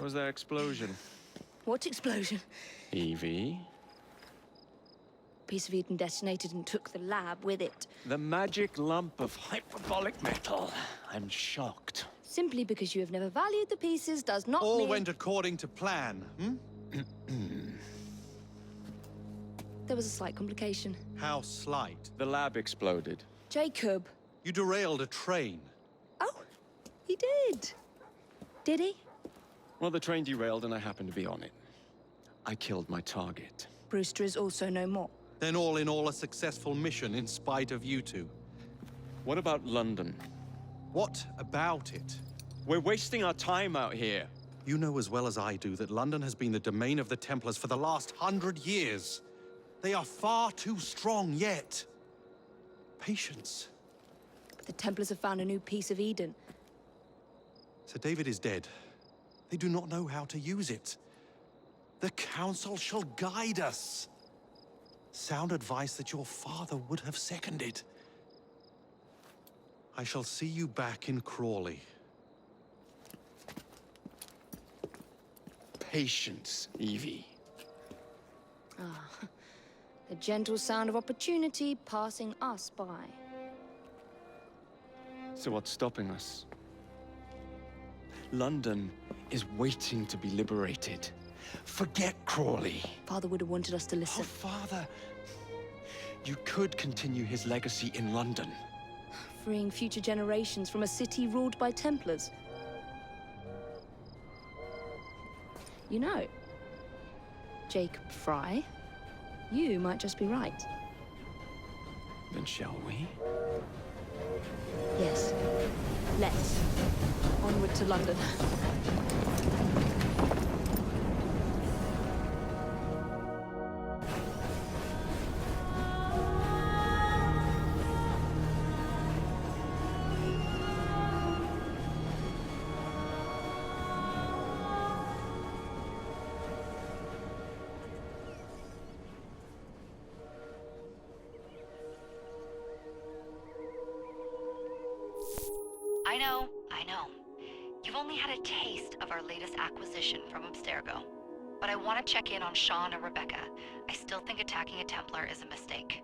Was there explosion? What explosion? Evie? Piece of Eden detonated and took the lab with it. The magic lump of hyperbolic metal. I'm shocked. Simply because you have never valued the pieces does not All mean... went according to plan, hmm? There was a slight complication. How slight. The lab exploded. Jacob. You derailed a train. Oh, he did. Did he? Well, the train derailed and I happened to be on it. I killed my target. Brewster is also no more. Then all in all a successful mission in spite of you two. What about London? What about it? We're wasting our time out here. You know as well as I do that London has been the domain of the Templars for the last 100 years. They are far too strong yet. Patience. But the Templars have found a new piece of Eden. Sir David is dead. They do not know how to use it. The Council shall guide us. Sound advice that your father would have seconded. I shall see you back in Crawley. Patience, Evie. The gentle sound of opportunity passing us by. So what's stopping us? London is waiting to be liberated. Forget Crawley. Father would have wanted us to Oh, listen. Father. You could continue his legacy in London. Freeing future generations from a city ruled by Templars. You know, Jacob Fry, you might just be right. Then shall we? Yes. Let's. Onward to London. I know. You've only had a taste of our latest acquisition from Abstergo. But I want to check in on Sean and Rebecca. I still think attacking a Templar is a mistake.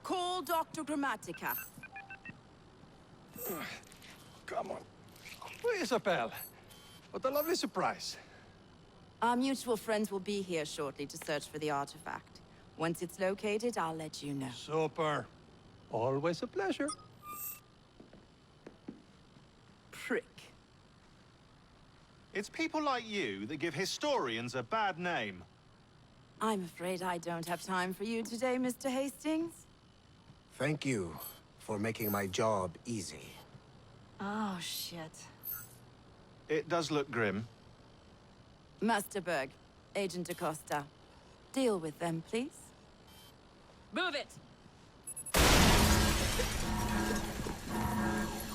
Call Dr. Grammatica. Come on. Isabel. What a lovely surprise. Our mutual friends will be here shortly to search for the artifact. Once it's located, I'll let you know. Super. Always a pleasure. Prick. It's people like you that give historians a bad name. I'm afraid I don't have time for you today, Mr. Hastings. Thank you for making my job easy. Oh, shit. It does look grim. Master Berg, Agent Acosta. Deal with them, please. Move it!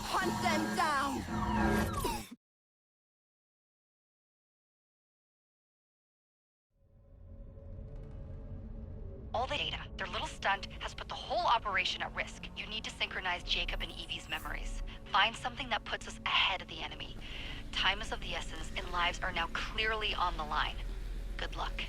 Hunt them down! All the data, their little stunt, has put the whole operation at risk. You need to synchronize Jacob and Evie's memories. Find something that puts us ahead of the enemy. Time is of the essence, and lives are now clearly on the line. Good luck.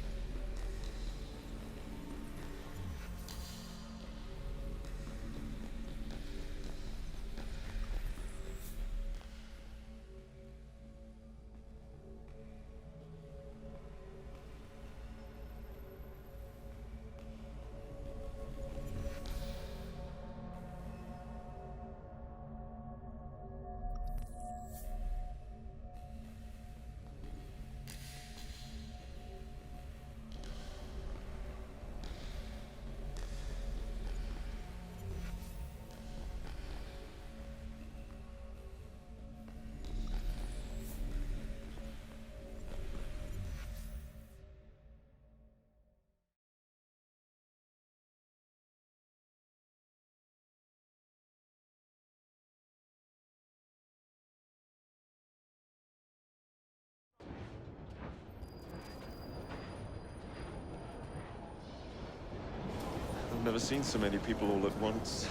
never seen so many people all at once.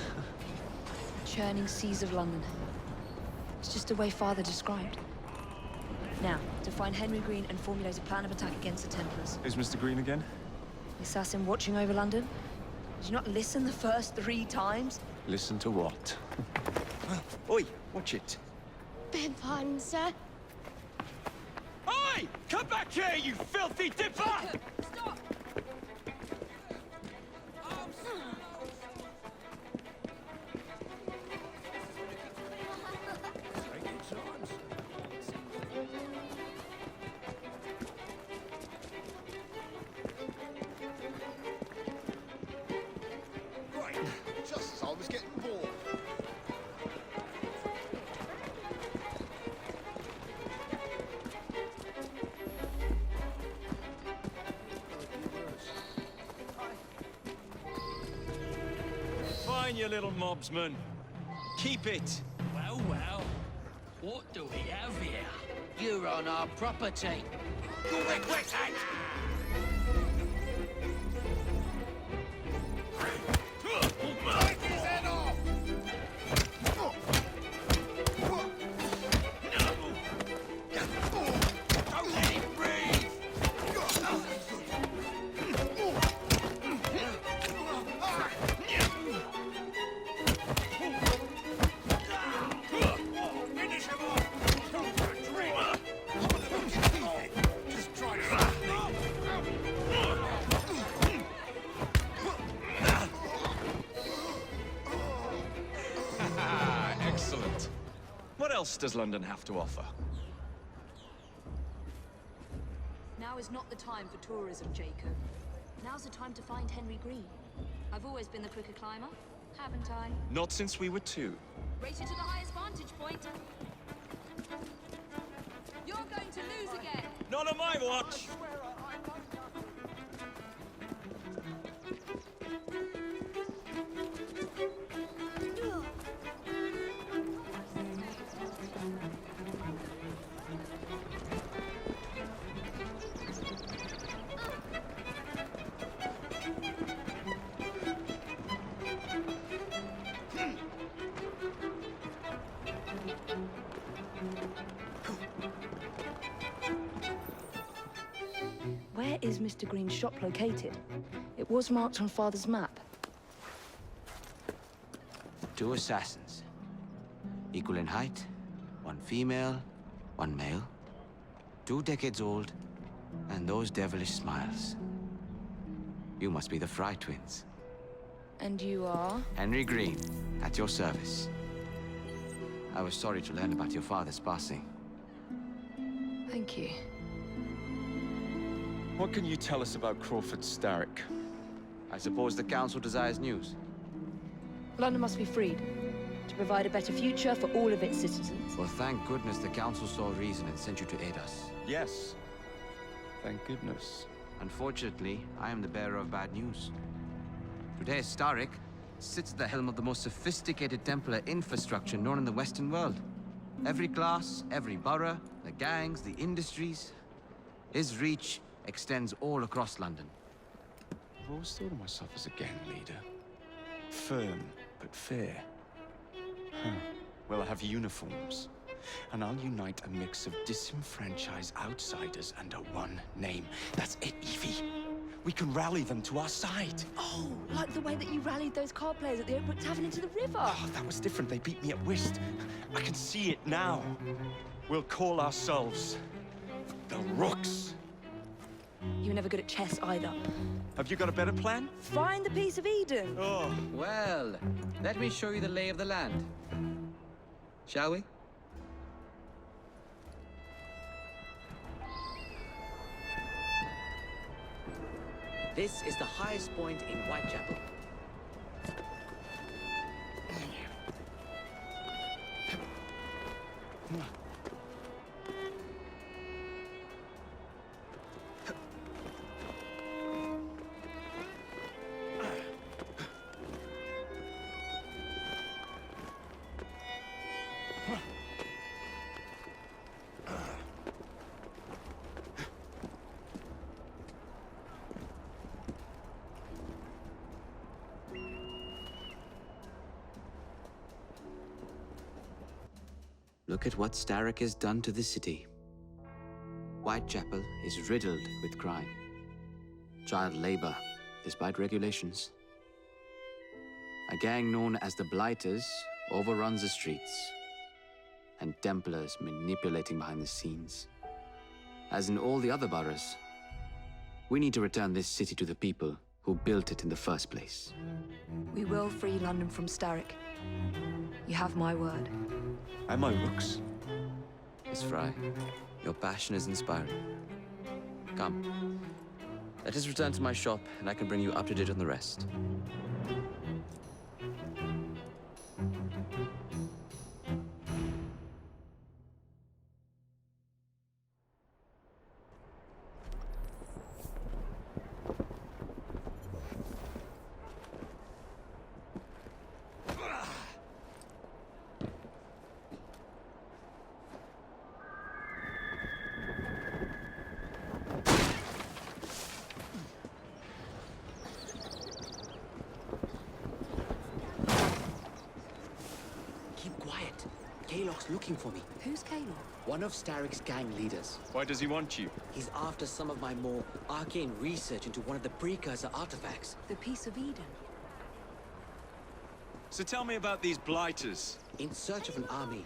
Churning seas of London. It's just the way Father described. Now, to find Henry Green and formulate a plan of attack against the Templars. Is Mr. Green again? The assassin watching over London? Did you not listen the first 3 times? Listen to what? Oi, watch it. Beg pardon, sir. Oi! Come back here, you filthy dipper! Stop! Right, just as I was getting bored. Fine, you little mobsman. Keep it. Well, well. What do we have here? You're on our property. Go away, quick! Take his head off! Don't let him breathe! Finish him off! Just try to... Excellent. What else does London have to offer? Now is not the time for tourism, Jacob. Now's the time to find Henry Green. I've always been the quicker climber, haven't I? Not since we were 2. Race you to the highest vantage point. You're going to lose again. Not on my watch! Where is Mr. Green's shop located? It was marked on Father's map. 2 assassins. Equal in height. 1 female, 1 male. 2 decades old. And those devilish smiles. You must be the Fry twins. And you are? Henry Green, at your service. I was sorry to learn about your father's passing. Thank you. What can you tell us about Crawford Starrick? I suppose the Council desires news. London must be freed, to provide a better future for all of its citizens. Well, thank goodness the Council saw reason and sent you to aid us. Yes. Thank goodness. Unfortunately, I am the bearer of bad news. Today, Starrick sits at the helm of the most sophisticated Templar infrastructure known in the Western world. Every class, every borough, the gangs, the industries. His reach extends all across London. I've always thought of myself as a gang leader. Firm, but fair. Huh. Well, I have uniforms. And I'll unite a mix of disenfranchised outsiders under one name. That's it, Evie. We can rally them to our side. Oh, like the way that you rallied those card players at the Oakbrook Tavern into the river. Oh, that was different. They beat me at whist. I can see it now. We'll call ourselves the Rooks. You were never good at chess either. Have you got a better plan? Find the piece of Eden. Oh. Well, let me show you the lay of the land. Shall we? This is the highest point in Whitechapel. Look at what Starrick has done to the city. Whitechapel is riddled with crime. Child labor, despite regulations. A gang known as the Blighters overruns the streets, and Templars manipulating behind the scenes. As in all the other boroughs, we need to return this city to the people who built it in the first place. We will free London from Starrick. You have my word. And my looks. Miss Fry, your passion is inspiring. Come, let us return to my shop, and I can bring you up to date on the rest. Kalok's looking for me. Who's Kalok? One of Starrick's gang leaders. Why does he want you? He's after some of my more arcane research into one of the precursor artifacts. The Piece of Eden. So tell me about these blighters. In search of an army,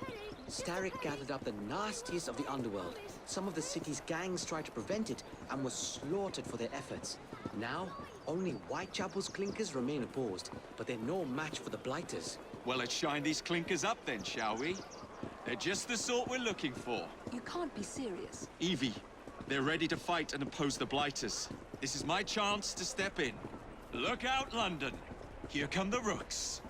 Starrick gathered up the nastiest of the underworld. Some of the city's gangs tried to prevent it and were slaughtered for their efforts. Now, only Whitechapel's clinkers remain opposed, but they're no match for the Blighters. Well, let's shine these clinkers up then, shall we? They're just the sort we're looking for. You can't be serious. Evie, they're ready to fight and oppose the Blighters. This is my chance to step in. Look out, London. Here come the Rooks.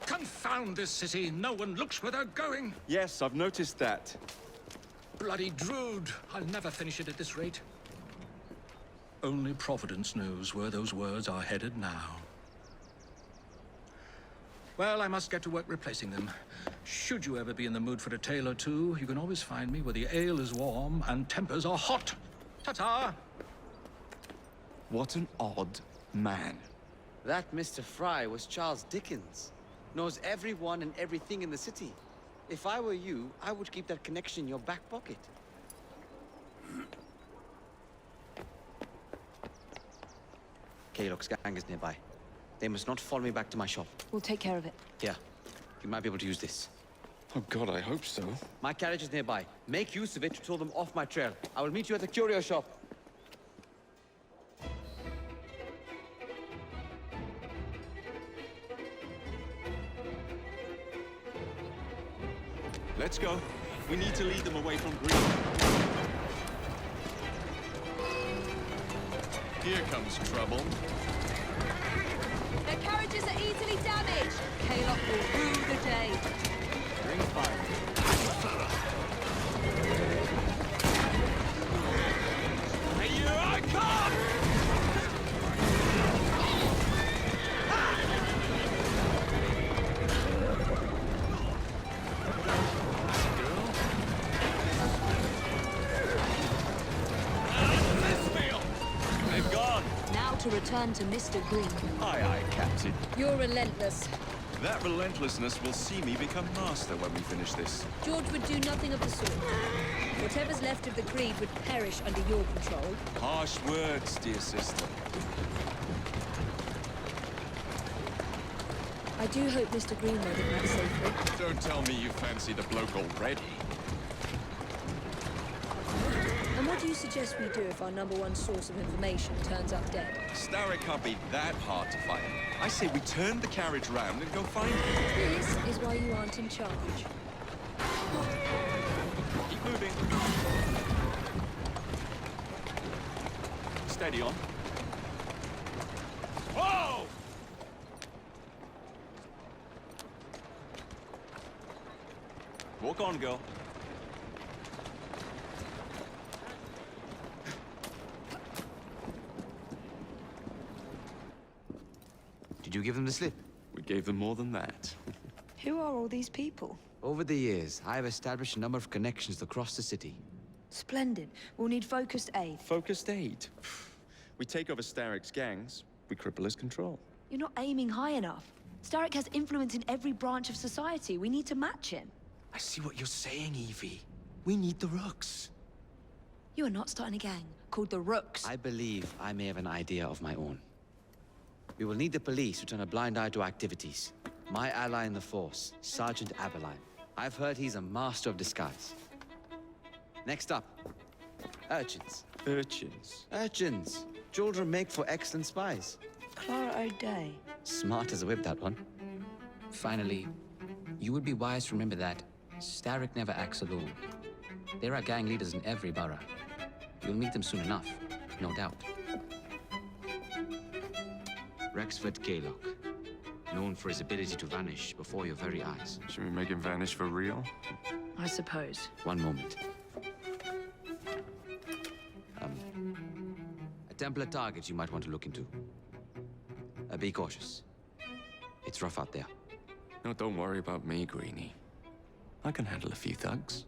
Confound this city. No one looks where they're going. Yes, I've noticed that. Bloody Drood. I'll never finish it at this rate. Only Providence knows where those words are headed now. Well, I must get to work replacing them. Should you ever be in the mood for a tale or two, you can always find me where the ale is warm and tempers are hot. Ta-ta! What an odd man. That Mr. Fry was Charles Dickens. Knows everyone and everything in the city. If I were you, I would keep that connection in your back pocket. Kalok's gang is nearby. They must not follow me back to my shop. We'll take care of it. Here, you might be able to use this. Oh God, I hope so. My carriage is nearby. Make use of it to throw them off my trail. I will meet you at the curio shop. Let's go. We need to lead them away from Green. Here comes trouble. Their carriages are easily damaged. Kalok will rue the day. Bring fire. Hey, here I come! To return to Mr. Green. Aye, aye, Captain. You're relentless. That relentlessness will see me become master when we finish this. George would do nothing of the sort. Whatever's left of the Creed would perish under your control. Harsh words, dear sister. I do hope Mr. Green made it back safely. Don't tell me you fancy the bloke already. And what do you suggest we do if our #1 source of information turns up dead? Starrick can't be that hard to find. I say we turn the carriage round and go find him. This is why you aren't in charge. Keep moving. Steady on. Whoa! Walk on, girl. Did you give them the slip? We gave them more than that. Who are all these people? Over the years, I have established a number of connections across the city. Splendid. We'll need focused aid. Focused aid. We take over Starrick's gangs, we cripple his control. You're not aiming high enough. Starrick has influence in every branch of society. We need to match him. I see what you're saying, Evie. We need the Rooks. You are not starting a gang called the Rooks. I believe I may have an idea of my own. We will need the police to turn a blind eye to activities. My ally in the force, Sergeant Aberline. I've heard he's a master of disguise. Next up, urchins. Urchins? Urchins. Children make for excellent spies. Clara O'Day. Smart as a whip, that one. Finally, you would be wise to remember that Starrick never acts alone. There are gang leaders in every borough. You'll meet them soon enough, no doubt. Rexford Kaylock, known for his ability to vanish before your very eyes. Should we make him vanish for real? I suppose. One moment. A Templar target you might want to look into. Be cautious. It's rough out there. No, don't worry about me, Greenie. I can handle a few thugs.